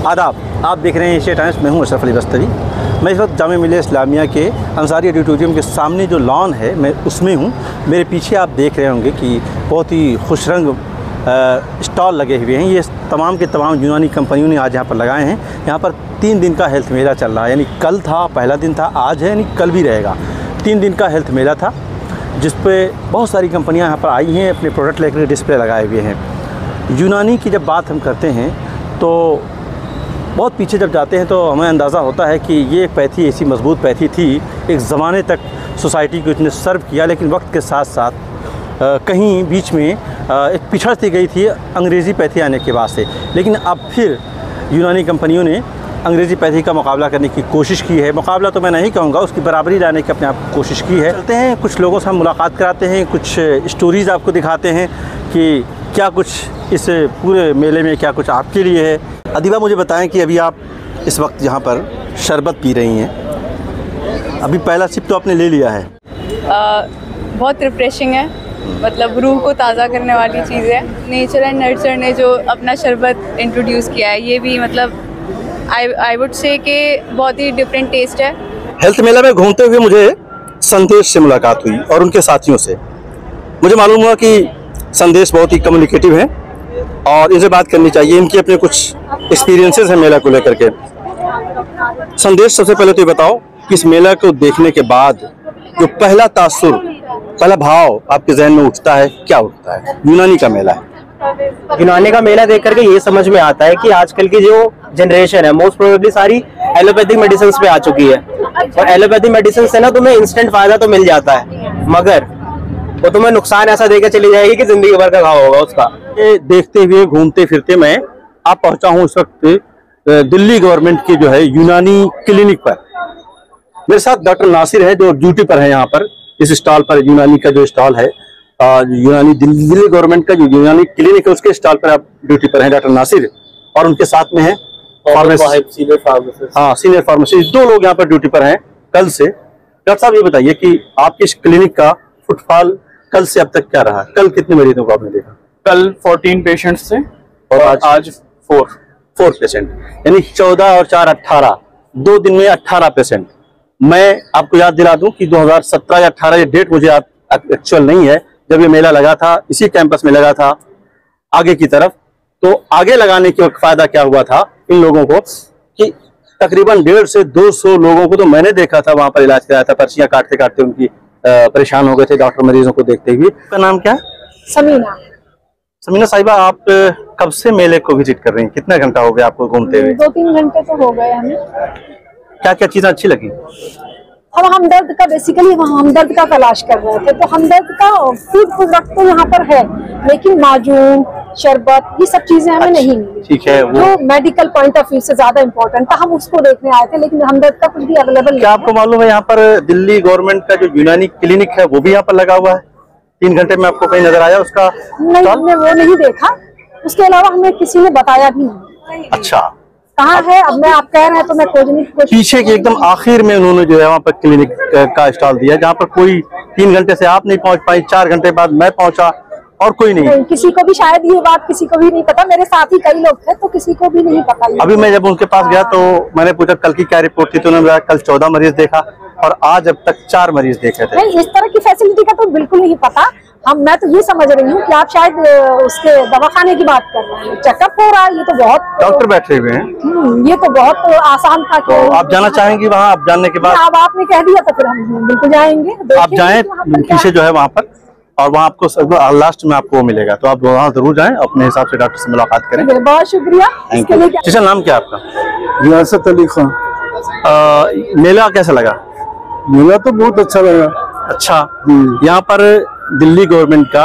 आदाब, आप देख रहे हैं एशिया टाइम्स। मैं हूं अशरफ अली बस्तरी। मैं इस वक्त जामिया मिल्लिया इस्लामिया के अंसारी ऑडिटोरियम के सामने जो लॉन है मैं उसमें हूं। मेरे पीछे आप देख रहे होंगे कि बहुत ही खुश रंग स्टॉल लगे हुए हैं। ये तमाम के तमाम यूनानी कंपनियों ने आज यहाँ पर लगाए हैं। यहाँ पर 3 दिन का हेल्थ मेला चल रहा है, यानी कल था, पहला दिन था, आज है, यानी कल भी रहेगा। 3 दिन का हेल्थ मेला था जिस पे बहुत सारी कंपनियाँ यहाँ पर आई हैं, अपने प्रोडक्ट लेकर डिस्प्ले लगाए हुए हैं। यूनानी की जब बात हम करते हैं तो बहुत पीछे जब जाते हैं तो हमें अंदाज़ा होता है कि ये एक पैथी ऐसी मजबूत पैथी थी, एक ज़माने तक सोसाइटी को इसने सर्व किया, लेकिन वक्त के साथ साथ कहीं बीच में एक पिछड़ती गई थी अंग्रेज़ी पैथी आने के बाद से। लेकिन अब फिर यूनानी कंपनियों ने अंग्रेज़ी पैथी का मुकाबला करने की कोशिश की है। मुकाबला तो मैं नहीं कहूँगा, उसकी बराबरी लाने की अपने आप कोशिश की है। चलते हैं, कुछ लोगों से हम मुलाकात कराते हैं, कुछ स्टोरीज़ आपको दिखाते हैं कि क्या कुछ इस पूरे मेले में क्या कुछ आपके लिए है। अदीबा, मुझे बताएं कि अभी आप इस वक्त यहाँ पर शरबत पी रही हैं। अभी पहला सिप तो आपने ले लिया है। बहुत रिफ्रेशिंग है, मतलब रूह को ताज़ा करने वाली चीज़ है। नेचर एंड नर्चर ने जो अपना शरबत इंट्रोड्यूस किया है, ये भी मतलब आई वुड से कि बहुत ही डिफरेंट टेस्ट है। हेल्थ मेला में घूमते हुए मुझे संदेश से मुलाकात हुई और उनके साथियों से। मुझे मालूम हुआ कि संदेश बहुत ही कम्युनिकेटिव हैं और इनसे बात करनी चाहिए। इनके अपने कुछ एक्सपीरियंसेस हैं मेला को लेकर के। संदेश, सबसे पहले तो ये बताओ कि इस मेला को देखने के बाद जो पहला तासुर, पहला भाव आपके जहन में उठता है, क्या उठता है? यूनानी का मेला है। यूनानी का मेला देख करके ये समझ में आता है कि आजकल की जो जनरेशन है मोस्ट प्रोबेबली सारी एलोपैथिक मेडिसिन पे आ चुकी है। और एलोपैथिक मेडिसिन से ना तुम्हें इंस्टेंट फायदा तो मिल जाता है, मगर वो तुम्हें नुकसान ऐसा देकर चली जाएगी कि जिंदगी भर का घाव होगा उसका। ये देखते हुए घूमते फिरते मैं आप पहुंचा हूं इस वक्त दिल्ली गवर्नमेंट की जो है यूनानी क्लिनिक पर। मेरे साथ डॉक्टर नासिर है जो ड्यूटी पर है यहाँ पर इस स्टॉल पर। यूनानी का जो स्टॉल है, यूनानी दिल्ली गवर्नमेंट का जो यूनानी क्लिनिक है उसके स्टॉल पर आप ड्यूटी पर हैं डॉक्टर नासिर, और उनके साथ में है सीनियर फार्मासिस्ट। 2 लोग यहाँ पर ड्यूटी पर हैं कल से। डॉक्टर साहब, ये बताइए कि आपके इस क्लिनिक का फुटफॉल कल से अब तक क्या रहा? कल कितने मरीजों को आपने देखा? कल 14 पेशेंट्स थे और आज 4 पेशेंट, यानी 14 और 4 18, 2 दिन में 18 पेशेंट। मैं आपको याद दिला दूं कि 2017 या 18 ये डेट मुझे एक्चुअल नहीं है, जब ये मेला लगा था इसी कैंपस में लगा था आगे की तरफ। तो आगे लगाने के वक्त फायदा क्या हुआ था इन लोगों को कि तकरीबन 150 से 200 लोगों को तो मैंने देखा था वहां पर इलाज कराया था। पर्चियां काटते काटते उनकी परेशान हो गए थे डॉक्टर मरीजों को देखते हुए। आपका नाम क्या है? समीना। समीना साहिबा, आप कब से मेले को विजिट कर रही हैं? कितना घंटा हो गया आपको घूमते हुए? 2-3 घंटे तो हो गए हमें। क्या क्या चीजें अच्छी लगी? हम हमदर्द का बेसिकली हमदर्द का तलाश कर रहे थे, तो हमदर्द का फूड प्रोडक्ट तो यहाँ पर है, लेकिन माजून, शरबत, ये सब चीजें हमें नहीं मिली। ठीक है, वो जो मेडिकल पॉइंट ऑफ व्यू से ज्यादा इम्पोर्टेंट था, हम उसको देखने आए थे, लेकिन हमदर्द का कुछ भी अवेलेबल नहीं। क्या आपको मालूम है यहाँ पर दिल्ली गवर्नमेंट का जो यूनानी क्लिनिक है वो भी यहाँ पर लगा हुआ है? 3 घंटे में आपको कहीं नजर आया उसका? नहीं, हमने वो नहीं देखा। उसके अलावा हमें किसी ने बताया भी नहीं। अच्छा, कहाँ है? अब मैं आप कह रहे हैं तो मैं खोजने की कोशिश। पीछे के एकदम आखिर में उन्होंने जो है वहाँ पर क्लिनिक का स्टॉल दिया, जहाँ पर कोई 3 घंटे से आप नहीं पहुँच पाई, 4 घंटे बाद मैं पहुँचा और कोई नहीं। किसी को भी शायद ये बात किसी को भी नहीं पता। मेरे साथ ही कई लोग थे तो किसी को भी नहीं पता। अभी मैं जब उनके पास गया तो मैंने पूछा कल की क्या रिपोर्ट थी, तो उन्होंने बताया कल 14 मरीज देखा और आज अब तक 4 मरीज देखे थे। नहीं, इस तरह की फैसिलिटी का तो बिल्कुल नहीं पता। मैं तो ये समझ रही हूँ कि आप शायद उसके दवाखाने की बात कर रहे हैं। चेकअप हो रहा है, ये तो बहुत डॉक्टर बैठे हुए हैं। ये तो बहुत आसान था। तो आप जाना चाहेंगी वहाँ? आप जानने के बाद अब आपने कह दिया तो फिर हम बिल्कुल जाएंगे। आप जाएं पीछे जो है वहाँ पर, और वहाँ आपको लास्ट में आपको मिलेगा, तो आप वहाँ जरूर जाएं, अपने हिसाब से डॉक्टर से मुलाकात करें। बहुत शुक्रिया इसके लिए। जी, नाम क्या आपका? रियासत अली खान। मेला कैसा लगा? मेला तो बहुत अच्छा लगा। अच्छा, यहाँ पर दिल्ली गवर्नमेंट का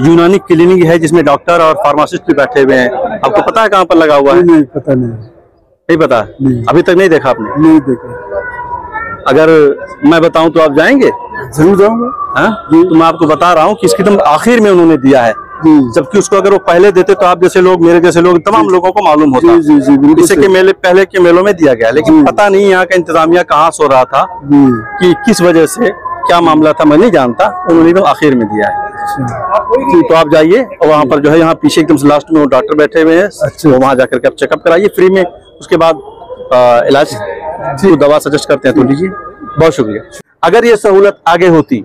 यूनानी क्लिनिक है जिसमें डॉक्टर और फार्मासिस्ट भी बैठे हुए हैं। आपको पता है कहाँ पर लगा हुआ है? नहीं, पता नहीं। नहीं पता? नहीं। अभी तक नहीं देखा आपने? नहीं देखा। अगर मैं बताऊं तो आप जाएंगे? जरूर जाऊंगा। हाँ, तो मैं आपको बता रहा हूँ कि इसकी एकदम आखिर में उन्होंने दिया है, जबकि उसको अगर वो पहले देते तो आप जैसे लोग, मेरे जैसे लोग, तमाम लोगों को मालूम होता। इससे के मेले पहले के मेलों में दिया गया, लेकिन पता नहीं यहाँ का इंतजामिया कहाँ सो रहा था कि किस वजह से क्या मामला था, मैं नहीं जानता। उन्होंने एकदम आखिर में दिया है। तो आप जाइए और वहाँ पर जो है, यहाँ पीछे एकदम लास्ट में वो डॉक्टर बैठे हुए हैं। अच्छा, वहाँ जाकर के आप चेकअप कराइए फ्री में। उसके बाद इलाज जो दवा सजेस्ट करते हैं तो लीजिए। बहुत शुक्रिया। अगर ये सहूलत आगे होती,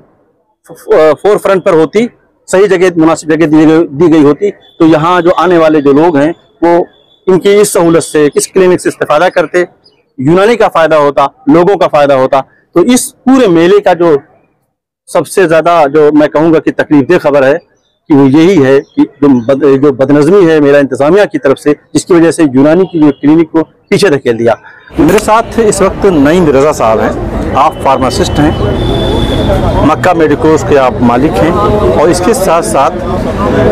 फोर फ्रंट पर होती, सही जगह मुनासिब जगह दी गई होती, तो यहाँ जो आने वाले जो लोग हैं वो इनकी इस सहूलत से, इस क्लिनिक से इस्तेफादा करते, यूनानी का फायदा होता, लोगों का फायदा होता। तो इस पूरे मेले का जो सबसे ज्यादा जो मैं कहूँगा कि तकलीफदेह खबर है कि वो यही है कि जो बदनज़मी है मेरा इंतजामिया की तरफ से, जिसकी वजह से यूनानी की जो क्लिनिक को पीछे धकेल दिया। मेरे साथ इस वक्त नईम रज़ा साहब हैं। आप फार्मासिस्ट हैं, मक्का मेडिकोज के आप मालिक हैं, और इसके साथ साथ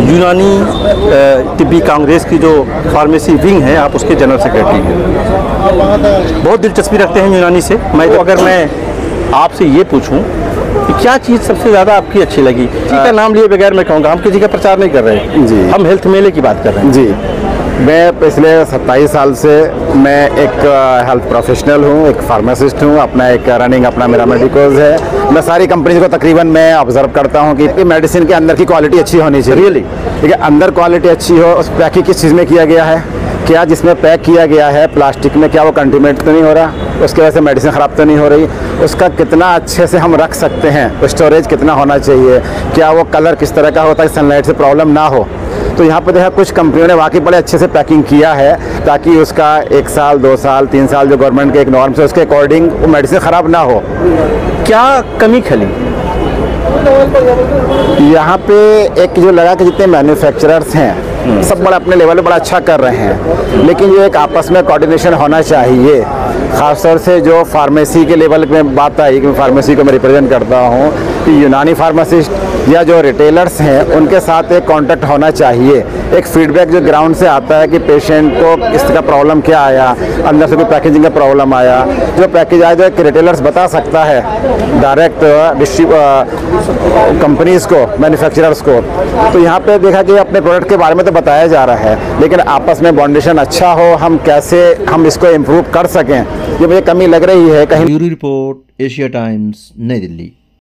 यूनानी तिब्बी कांग्रेस की जो फार्मेसी विंग है आप उसके जनरल सेक्रेटरी हैं। बहुत दिलचस्पी रखते हैं यूनानी से। अगर मैं आपसे ये पूछूं कि क्या चीज़ सबसे ज़्यादा आपकी अच्छी लगी? किसी का नाम लिए बगैर मैं कहूँगा, हम किसी का प्रचार नहीं कर रहे जी, हम हेल्थ मेले की बात कर रहे हैं। जी, मैं पिछले 27 साल से मैं एक हेल्थ प्रोफेशनल हूँ, एक फार्मासिस्ट हूँ, अपना एक रनिंग अपना मेरा मेडिकोज है। मैं सारी कंपनीज को तकरीबन मैं ऑब्जर्व करता हूँ कि मेडिसिन के अंदर की क्वालिटी अच्छी होनी चाहिए। रियली ठीक है, अंदर क्वालिटी अच्छी हो, उस पैकिंग किस चीज़ में किया गया है, क्या जिसमें पैक किया गया है प्लास्टिक में, क्या वो कंटीमेंट तो नहीं हो रहा, उसकी वजह से मेडिसिन ख़राब तो नहीं हो रही, उसका कितना अच्छे से हम रख सकते हैं, स्टोरेज कितना होना चाहिए, क्या वो कलर किस तरह का होता है, सनलाइट से प्रॉब्लम ना हो। तो यहाँ पर देखा कुछ कंपनियों ने वाकई बड़े अच्छे से पैकिंग किया है ताकि उसका 1 साल 2 साल 3 साल जो गवर्नमेंट के एक नॉर्म्स है उसके अकॉर्डिंग वो मेडिसिन ख़राब ना हो। क्या कमी खली यहाँ पे? एक जो लगा कि जितने मैन्युफैक्चरर्स हैं सब बड़ा अपने लेवल पे बड़ा अच्छा कर रहे हैं, लेकिन जो एक आपस में कोऑर्डिनेशन होना चाहिए, ख़ासतौर से जो फार्मेसी के लेवल पे बात आई कि फार्मेसी को मैं रिप्रेजेंट करता हूँ कि यूनानी फार्मासिस्ट या जो रिटेलर्स हैं उनके साथ एक कांटेक्ट होना चाहिए। एक फीडबैक जो ग्राउंड से आता है कि पेशेंट को इसका प्रॉब्लम क्या आया, अंदर से कोई पैकेजिंग का प्रॉब्लम आया, जो पैकेज आया जो एक रिटेलर्स बता सकता है डायरेक्ट कंपनीज़ को, मैन्युफैक्चरर्स को। तो यहाँ पे देखा कि अपने प्रोडक्ट के बारे में तो बताया जा रहा है, लेकिन आपस में बॉन्डेशन अच्छा हो, हम कैसे हम इसको इम्प्रूव कर सकें, ये मुझे कमी लग रही है कहीं। ब्यूरो रिपोर्ट, एशिया टाइम्स, नई दिल्ली।